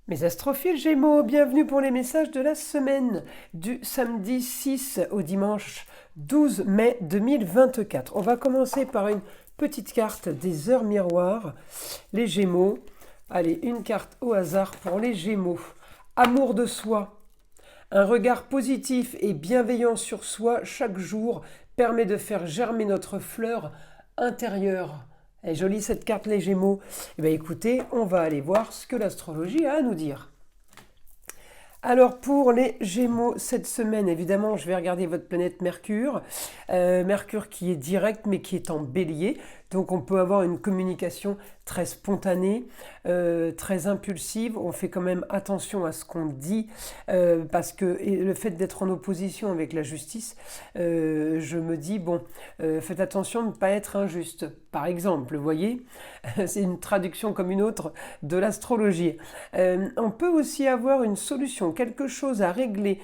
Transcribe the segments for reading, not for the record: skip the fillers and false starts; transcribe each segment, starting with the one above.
Mes astrophiles Gémeaux, bienvenue pour les messages de la semaine du samedi 6 au dimanche 12 mai 2024. On va commencer par une petite carte des heures miroirs, les Gémeaux. Allez, une carte au hasard pour les Gémeaux. Amour de soi. Un regard positif et bienveillant sur soi chaque jour permet de faire germer notre fleur intérieure. Elle est jolie cette carte, les Gémeaux. Eh bien écoutez, on va aller voir ce que l'astrologie a à nous dire. Alors pour les Gémeaux cette semaine, évidemment, je vais regarder votre planète Mercure. Mercure qui est direct mais qui est en bélier. Donc on peut avoir une communication très spontanée, très impulsive. On fait quand même attention à ce qu'on dit parce que le fait d'être en opposition avec la justice, je me dis, bon, faites attention de ne pas être injuste. Par exemple, vous voyez, c'est une traduction comme une autre de l'astrologie. On peut aussi avoir une solution, quelque chose à régler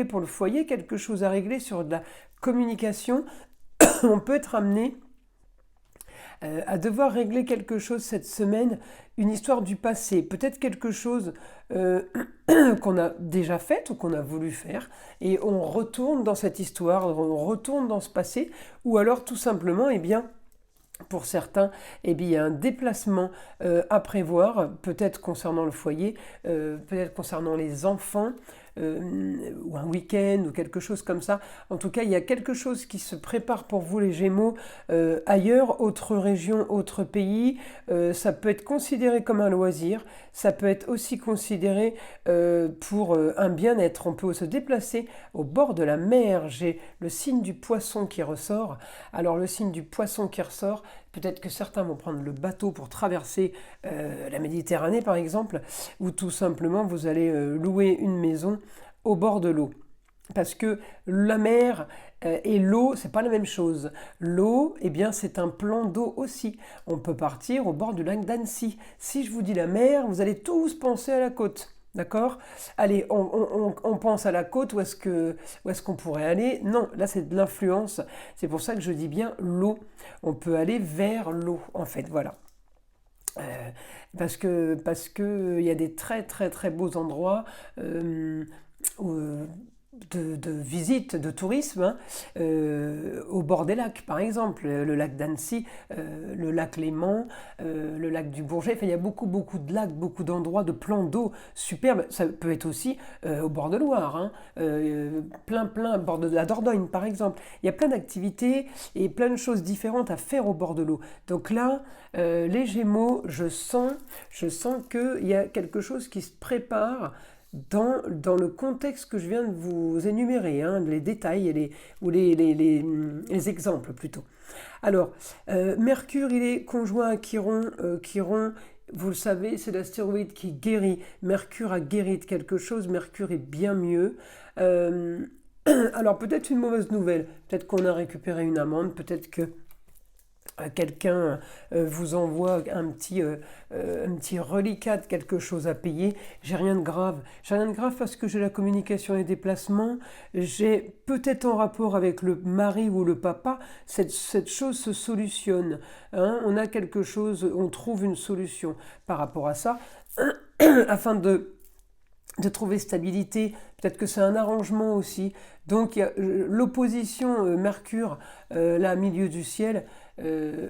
pour le foyer, quelque chose à régler sur de la communication. On peut être amené à devoir régler quelque chose cette semaine, une histoire du passé, peut-être quelque chose qu'on a déjà fait ou qu'on a voulu faire, et on retourne dans cette histoire, on retourne dans ce passé, ou alors tout simplement, eh bien, pour certains, eh bien, il y a un déplacement à prévoir, peut-être concernant le foyer, peut-être concernant les enfants, ou un week-end, ou quelque chose comme ça. En tout cas, il y a quelque chose qui se prépare pour vous, les Gémeaux, ailleurs, autre région, autre pays. Ça peut être considéré comme un loisir, ça peut être aussi considéré pour un bien-être. On peut se déplacer au bord de la mer. J'ai le signe du poisson qui ressort. Alors, le signe du poisson qui ressort, peut-être que certains vont prendre le bateau pour traverser la Méditerranée, par exemple, ou tout simplement vous allez louer une maison au bord de l'eau. Parce que la mer et l'eau, c'est pas la même chose. L'eau, eh bien, c'est un plan d'eau aussi. On peut partir au bord du lac d'Annecy. Si je vous dis la mer, vous allez tous penser à la côte. D'accord. Allez, on pense à la côte, où est-ce qu'on pourrait aller. Non, là c'est de l'influence. C'est pour ça que je dis bien l'eau. On peut aller vers l'eau, en fait, voilà. Euh, parce que il y a des très très très beaux endroits où, de visite, de tourisme, hein, au bord des lacs, par exemple, le lac d'Annecy, le lac Léman, le lac du Bourget. Enfin, il y a beaucoup, beaucoup de lacs, beaucoup d'endroits, de plans d'eau superbes. Ça peut être aussi au bord de Loire, hein, plein, au bord de la Dordogne, par exemple. Il y a plein d'activités et plein de choses différentes à faire au bord de l'eau. Donc là, les Gémeaux, je sens qu'il y a quelque chose qui se prépare dans le contexte que je viens de vous énumérer, hein, les détails ou les exemples plutôt. Alors, Mercure, il est conjoint à Chiron. Chiron, vous le savez, c'est l'astéroïde qui guérit. Mercure a guéri de quelque chose, Mercure est bien mieux. Euh, alors peut-être une mauvaise nouvelle, peut-être qu'on a récupéré une amende, peut-être que quelqu'un vous envoie un petit reliquat de quelque chose à payer. J'ai rien de grave. J'ai rien de grave parce que j'ai la communication et les déplacements. J'ai peut-être en rapport avec le mari ou le papa, cette chose se solutionne. Hein. On a quelque chose, on trouve une solution par rapport à ça, afin de trouver stabilité. Peut-être que c'est un arrangement aussi. Donc il y a l'opposition Mercure, là, milieu du ciel,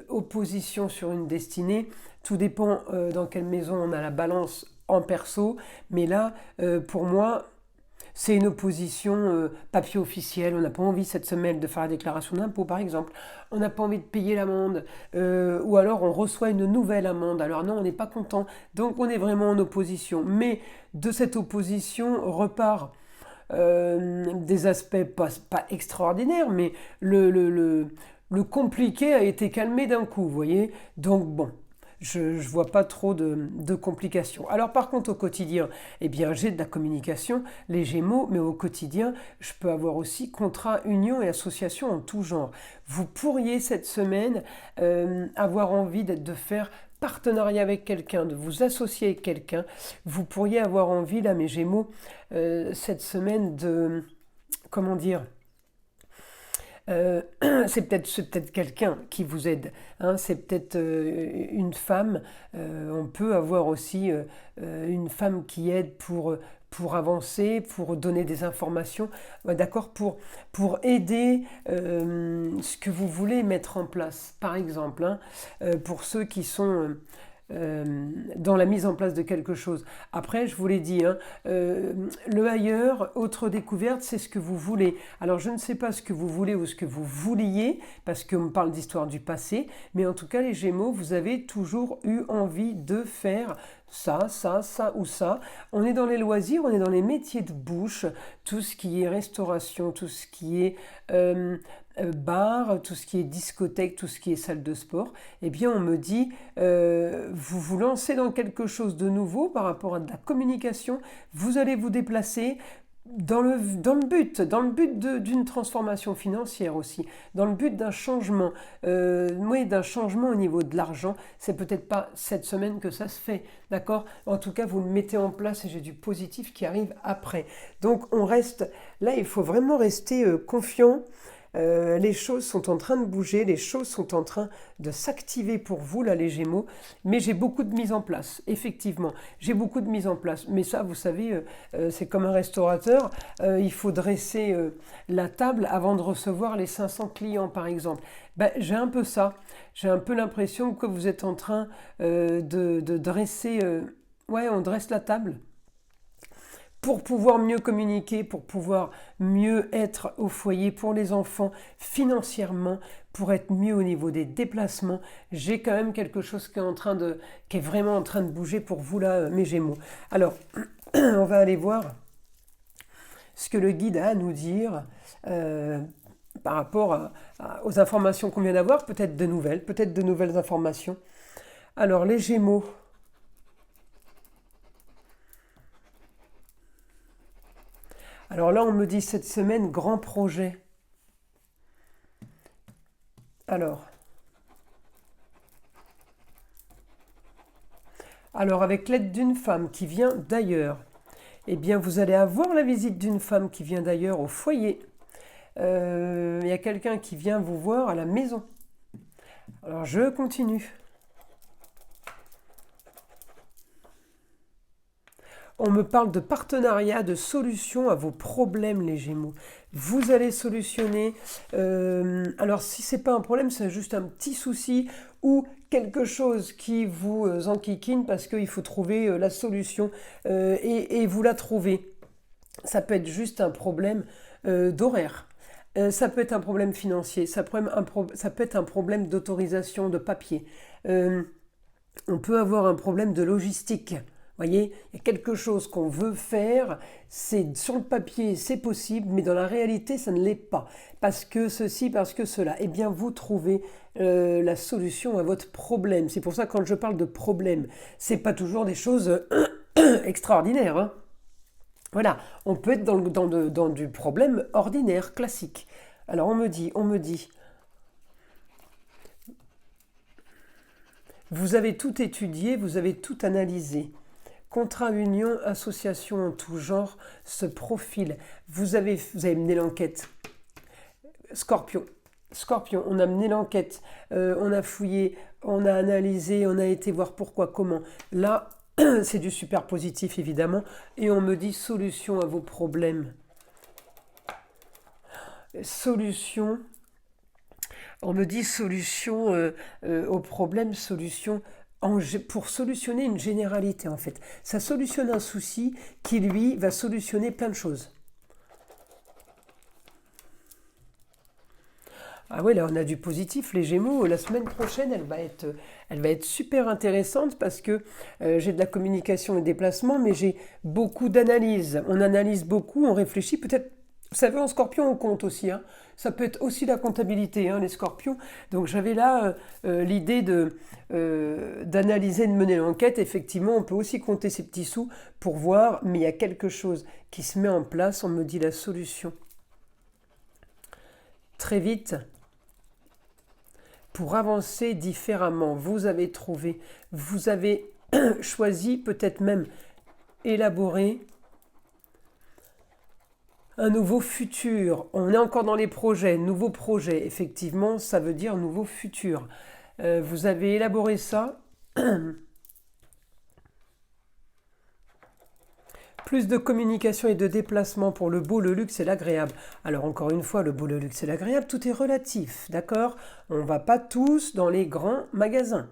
opposition sur une destinée. Tout dépend dans quelle maison on a la balance en perso. Mais là, pour moi, c'est une opposition papier officiel. On n'a pas envie cette semaine de faire la déclaration d'impôt, par exemple. On n'a pas envie de payer l'amende. Ou alors on reçoit une nouvelle amende. Alors non, on n'est pas content. Donc on est vraiment en opposition. Mais de cette opposition repart des aspects pas extraordinaires, mais le compliqué a été calmé d'un coup, vous voyez. Donc bon, je ne vois pas trop de complications. Alors par contre au quotidien, eh bien j'ai de la communication, les Gémeaux, mais au quotidien, je peux avoir aussi contrat, union et association en tout genre. Vous pourriez cette semaine avoir envie de faire partenariat avec quelqu'un, de vous associer avec quelqu'un. Vous pourriez avoir envie, là mes Gémeaux, cette semaine comment dire, C'est peut-être quelqu'un qui vous aide, hein, c'est peut-être une femme. On peut avoir aussi une femme qui aide pour avancer, pour donner des informations, d'accord, pour aider ce que vous voulez mettre en place. Par exemple, hein, pour ceux qui sont dans la mise en place de quelque chose. Après, je vous l'ai dit, hein, le ailleurs, autre découverte, c'est ce que vous voulez. Alors, je ne sais pas ce que vous voulez ou ce que vous vouliez, parce qu'on parle d'histoire du passé, mais en tout cas, les Gémeaux, vous avez toujours eu envie de faire ça, ça, ça ou ça. On est dans les loisirs, on est dans les métiers de bouche, tout ce qui est restauration, tout ce qui est bar, tout ce qui est discothèque, tout ce qui est salle de sport. Eh bien, on me dit, vous vous lancez dans quelque chose de nouveau par rapport à de la communication, vous allez vous déplacer dans le but d'une transformation financière aussi, dans le but d'un changement, oui, d'un changement au niveau de l'argent. C'est peut-être pas cette semaine que ça se fait, d'accord? En tout cas, vous le mettez en place et j'ai du positif qui arrive après. Donc, on reste, là, il faut vraiment rester confiant. Les choses sont en train de bouger, les choses sont en train de s'activer pour vous, là, les Gémeaux. Mais j'ai beaucoup de mise en place, effectivement. J'ai beaucoup de mise en place. Mais ça, vous savez, c'est comme un restaurateur. Il faut dresser la table avant de recevoir les 500 clients, par exemple. Ben, j'ai un peu ça. J'ai un peu l'impression que vous êtes en train de dresser... ouais, on dresse la table pour pouvoir mieux communiquer, pour pouvoir mieux être au foyer pour les enfants financièrement, pour être mieux au niveau des déplacements. J'ai quand même quelque chose qui est vraiment en train de bouger pour vous là, mes Gémeaux. Alors, on va aller voir ce que le guide a à nous dire par rapport aux informations qu'on vient d'avoir, peut-être de nouvelles informations. Alors, les Gémeaux. Alors là, on me dit cette semaine, grand projet. Alors avec l'aide d'une femme qui vient d'ailleurs, eh bien vous allez avoir la visite d'une femme qui vient d'ailleurs au foyer. Il y a quelqu'un qui vient vous voir à la maison. Alors je continue. On me parle de partenariat, de solution à vos problèmes, les Gémeaux. Vous allez solutionner. Alors, si c'est pas un problème, c'est juste un petit souci ou quelque chose qui vous enquiquine parce qu'il faut trouver la solution et vous la trouvez. Ça peut être juste un problème d'horaire. Ça peut être un problème financier. Ça peut être un problème d'autorisation de papier. On peut avoir un problème de logistique. Voyez, il y a quelque chose qu'on veut faire, c'est sur le papier, c'est possible, mais dans la réalité, ça ne l'est pas. Parce que ceci, parce que cela. Eh bien, vous trouvez la solution à votre problème. C'est pour ça que quand je parle de problème, c'est pas toujours des choses extraordinaires. Hein. Voilà, on peut être dans du problème ordinaire, classique. Alors on me dit, vous avez tout étudié, vous avez tout analysé. Contrat, union, association en tout genre se profile. Vous avez mené l'enquête. Scorpion, on a mené l'enquête. On a fouillé, on a analysé, on a été voir pourquoi, comment. Là, c'est du super positif, évidemment. Et on me dit solution à vos problèmes. Solution. On me dit solution aux problèmes, solution pour solutionner une généralité en fait. Ça solutionne un souci qui lui va solutionner plein de choses. Ah oui, là on a du positif, les Gémeaux. La semaine prochaine, elle va être super intéressante parce que j'ai de la communication et des déplacements, mais j'ai beaucoup d'analyse. On analyse beaucoup, on réfléchit. Peut-être, vous savez, en Scorpion, on compte aussi. Hein. Ça peut être aussi la comptabilité, hein, les Scorpions. Donc j'avais là l'idée d'analyser, de mener l'enquête. Effectivement, on peut aussi compter ces petits sous pour voir, mais il y a quelque chose qui se met en place. On me dit la solution. Très vite. Pour avancer différemment, vous avez trouvé, vous avez choisi, peut-être même élaboré Un nouveau futur. On est encore dans les projets. Nouveau projet. Effectivement, ça veut dire nouveau futur. Vous avez élaboré ça. Plus de communication et de déplacement pour le beau, le luxe et l'agréable. Alors encore une fois, le beau, le luxe et l'agréable, tout est relatif, d'accord? On ne va pas tous dans les grands magasins.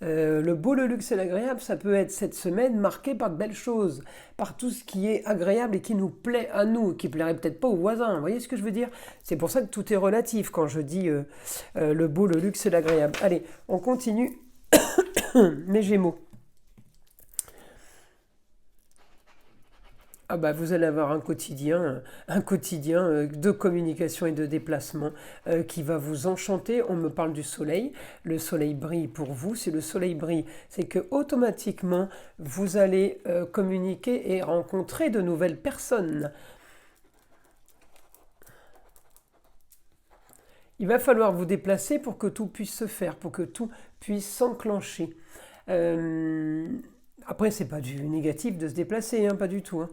Le beau, le luxe et l'agréable, ça peut être cette semaine marqué par de belles choses, par tout ce qui est agréable et qui nous plaît à nous, qui plairait peut-être pas aux voisins. Vous voyez ce que je veux dire? C'est pour ça que tout est relatif quand je dis le beau, le luxe et l'agréable. Allez, on continue. Mes Gémeaux. Ah bah vous allez avoir un quotidien de communication et de déplacement qui va vous enchanter. On me parle du soleil. Le soleil brille pour vous. Si le soleil brille, c'est que automatiquement vous allez communiquer et rencontrer de nouvelles personnes. Il va falloir vous déplacer pour que tout puisse se faire, pour que tout puisse s'enclencher. Après, c'est pas du négatif de se déplacer, hein, pas du tout, hein.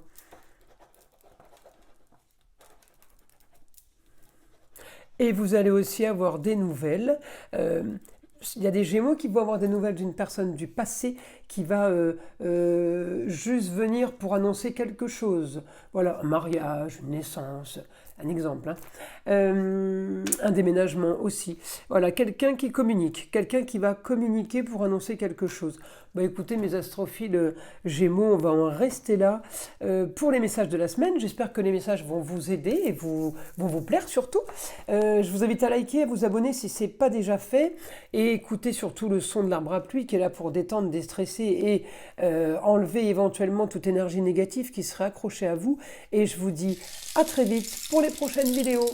Et vous allez aussi avoir des nouvelles. Il y a des Gémeaux qui vont avoir des nouvelles d'une personne du passé qui va juste venir pour annoncer quelque chose. Voilà, un mariage, une naissance, un exemple, hein. Un déménagement aussi. Voilà, quelqu'un qui communique, quelqu'un qui va communiquer pour annoncer quelque chose. Bah écoutez, mes astrophiles Gémeaux, on va en rester là pour les messages de la semaine. J'espère que les messages vont vous aider et vont vous plaire surtout. Je vous invite à liker, à vous abonner si ce n'est pas déjà fait et écoutez surtout le son de l'arbre à pluie qui est là pour détendre, déstresser et enlever éventuellement toute énergie négative qui serait accrochée à vous. Et je vous dis à très vite pour les prochaines vidéos.